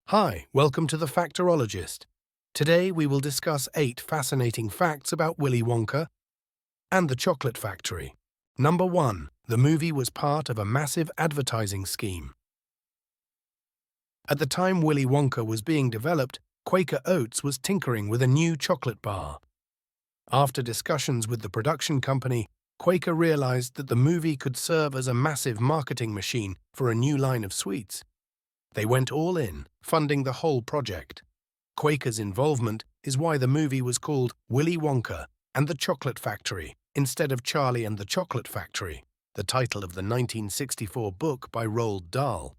Hi, welcome to the Factorologist. Today we will discuss 8 fascinating facts about Willy Wonka and the Chocolate Factory. Number 1. The movie was part of a massive advertising scheme. At the time Willy Wonka was being developed, Quaker Oats was tinkering with a new chocolate bar. After discussions with the production company, Quaker realized that the movie could serve as a massive marketing machine for a new line of sweets. They went all in, funding the whole project. Quaker's involvement is why the movie was called Willy Wonka and the Chocolate Factory instead of Charlie and the Chocolate Factory, the title of the 1964 book by Roald Dahl.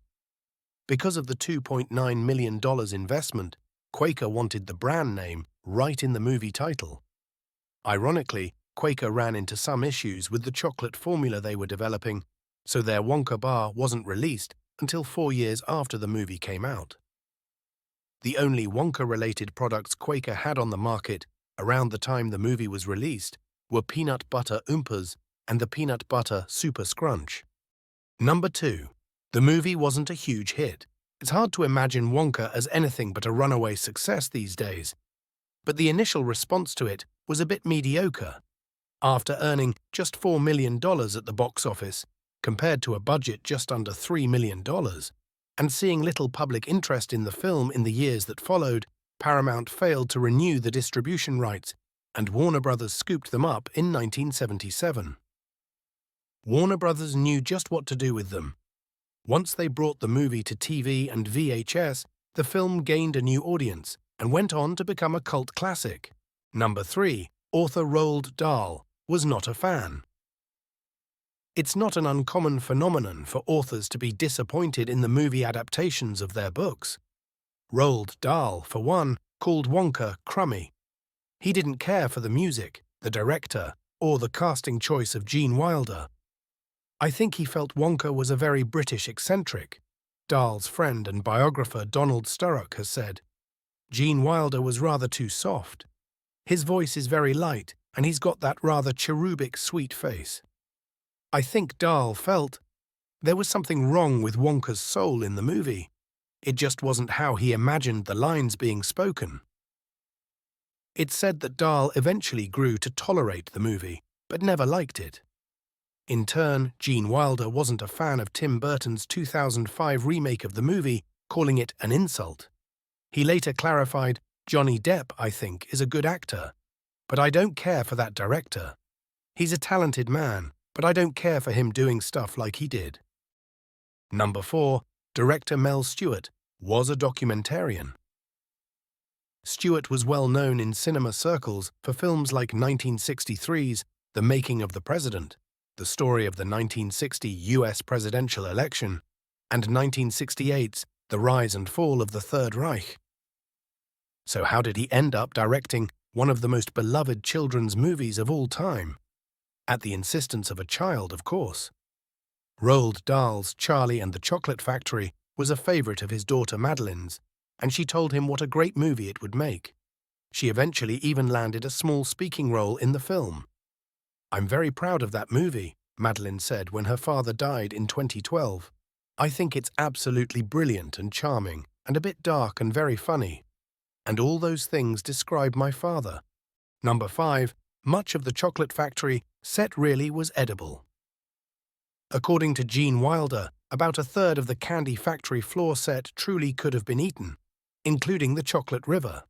Because of the $2.9 million investment, Quaker wanted the brand name right in the movie title. Ironically, Quaker ran into some issues with the chocolate formula they were developing, so their Wonka bar wasn't released until 4 years after the movie came out. The only Wonka-related products Quaker had on the market around the time the movie was released were peanut butter Oompas and the peanut butter Super Scrunch. Number 2. The movie wasn't a huge hit. It's hard to imagine Wonka as anything but a runaway success these days, but the initial response to it was a bit mediocre. After earning just $4 million at the box office, compared to a budget just under $3 million, and seeing little public interest in the film in the years that followed, Paramount failed to renew the distribution rights, and Warner Brothers scooped them up in 1977. Warner Brothers knew just what to do with them. Once they brought the movie to TV and VHS, the film gained a new audience and went on to become a cult classic. Number 3. Author Roald Dahl was not a fan. It's not an uncommon phenomenon for authors to be disappointed in the movie adaptations of their books. Roald Dahl, for one, called Wonka crummy. He didn't care for the music, the director, or the casting choice of Gene Wilder. I think he felt Wonka was a very British eccentric. Dahl's friend and biographer Donald Sturrock has said, "Gene Wilder was rather too soft. His voice is very light, and he's got that rather cherubic sweet face." I think Dahl felt there was something wrong with Wonka's soul in the movie. It just wasn't how he imagined the lines being spoken. It's said that Dahl eventually grew to tolerate the movie, but never liked it. In turn, Gene Wilder wasn't a fan of Tim Burton's 2005 remake of the movie, calling it an insult. He later clarified, "Johnny Depp, I think, is a good actor, but I don't care for that director. He's a talented man, but I don't care for him doing stuff like he did." Number 4. Director Mel Stewart was a documentarian. Stewart was well known in cinema circles for films like 1963's The Making of the President, the story of the 1960 U.S. presidential election, and 1968's The Rise and Fall of the Third Reich. So how did he end up directing one of the most beloved children's movies of all time? At the insistence of a child, of course. Roald Dahl's Charlie and the Chocolate Factory was a favorite of his daughter Madeline's, and she told him what a great movie it would make. She eventually even landed a small speaking role in the film. "I'm very proud of that movie," Madeline said when her father died in 2012. "I think it's absolutely brilliant and charming, and a bit dark and very funny. And all those things describe my father." Number 5. Much of the Chocolate Factory set really was edible. According to Gene Wilder, about a third of the Candy Factory floor set truly could have been eaten, including the chocolate river.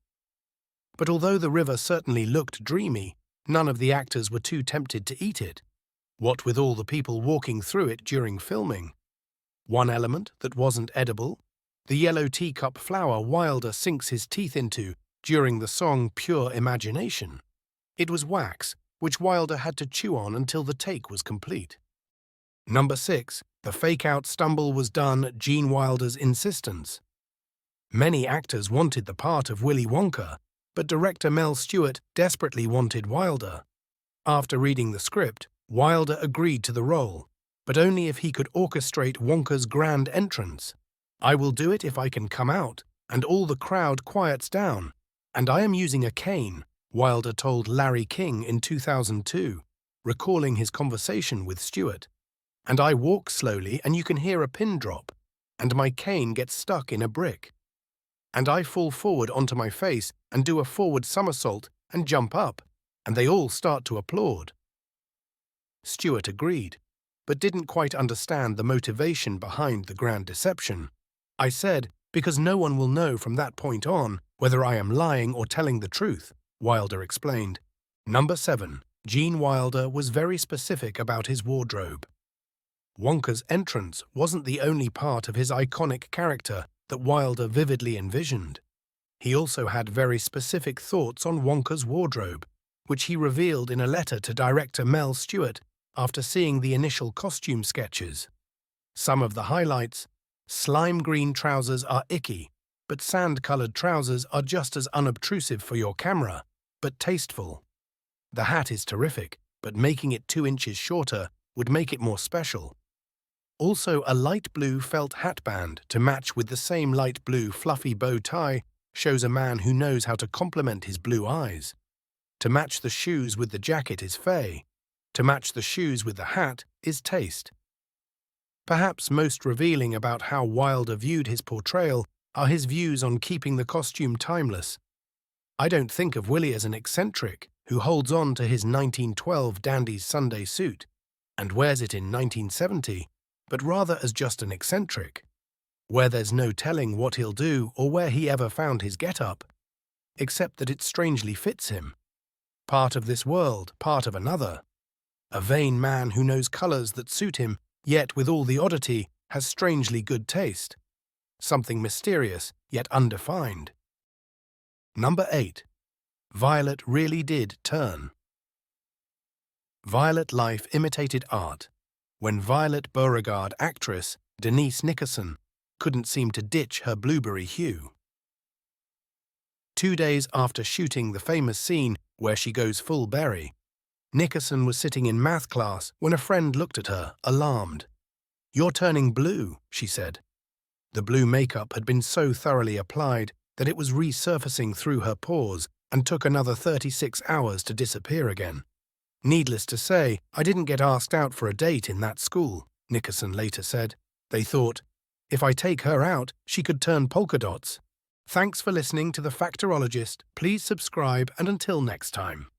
But although the river certainly looked dreamy, none of the actors were too tempted to eat it. What with all the people walking through it during filming. One element that wasn't edible, the yellow teacup flower Wilder sinks his teeth into during the song Pure Imagination. It was wax, which Wilder had to chew on until the take was complete. Number 6. The fake-out stumble was done at Gene Wilder's insistence. Many actors wanted the part of Willy Wonka, but director Mel Stewart desperately wanted Wilder. After reading the script, Wilder agreed to the role, but only if he could orchestrate Wonka's grand entrance. "I will do it if I can come out, and all the crowd quiets down, and I am using a cane," Wilder told Larry King in 2002, recalling his conversation with Stewart. "And I walk slowly and you can hear a pin drop, and my cane gets stuck in a brick." and I fall forward onto my face and do a forward somersault and jump up, and they all start to applaud." Stuart agreed, but didn't quite understand the motivation behind the grand deception. I said, "Because no one will know from that point on whether I am lying or telling the truth," Wilder explained. Number 7. Gene Wilder was very specific about his wardrobe. Wonka's entrance wasn't the only part of his iconic character that Wilder vividly envisioned. He also had very specific thoughts on Wonka's wardrobe, which he revealed in a letter to director Mel Stuart after seeing the initial costume sketches. Some of the highlights: slime green trousers are icky, but sand-colored trousers are just as unobtrusive for your camera, but tasteful. The hat is terrific, but making it 2 inches shorter would make it more special. Also, a light blue felt hatband to match with the same light blue fluffy bow tie shows a man who knows how to complement his blue eyes. To match the shoes with the jacket is fey. To match the shoes with the hat is taste. Perhaps most revealing about how Wilder viewed his portrayal are his views on keeping the costume timeless. "I don't think of Willy as an eccentric who holds on to his 1912 dandy's Sunday suit and wears it in 1970, but rather as just an eccentric, where there's no telling what he'll do or where he ever found his get-up, except that it strangely fits him. Part of this world, part of another. A vain man who knows colours that suit him, yet with all the oddity has strangely good taste. Something mysterious, yet undefined." Number 8. Violet really did turn. Violet life imitated art. When Violet Beauregard actress Denise Nickerson couldn't seem to ditch her blueberry hue. 2 days after shooting the famous scene where she goes full berry, Nickerson was sitting in math class when a friend looked at her, alarmed. "You're turning blue," she said. The blue makeup had been so thoroughly applied that it was resurfacing through her pores and took another 36 hours to disappear again. "Needless to say, I didn't get asked out for a date in that school," Nickerson later said. "They thought, if I take her out, she could turn polka dots." Thanks for listening to The Factorologist. Please subscribe, and until next time.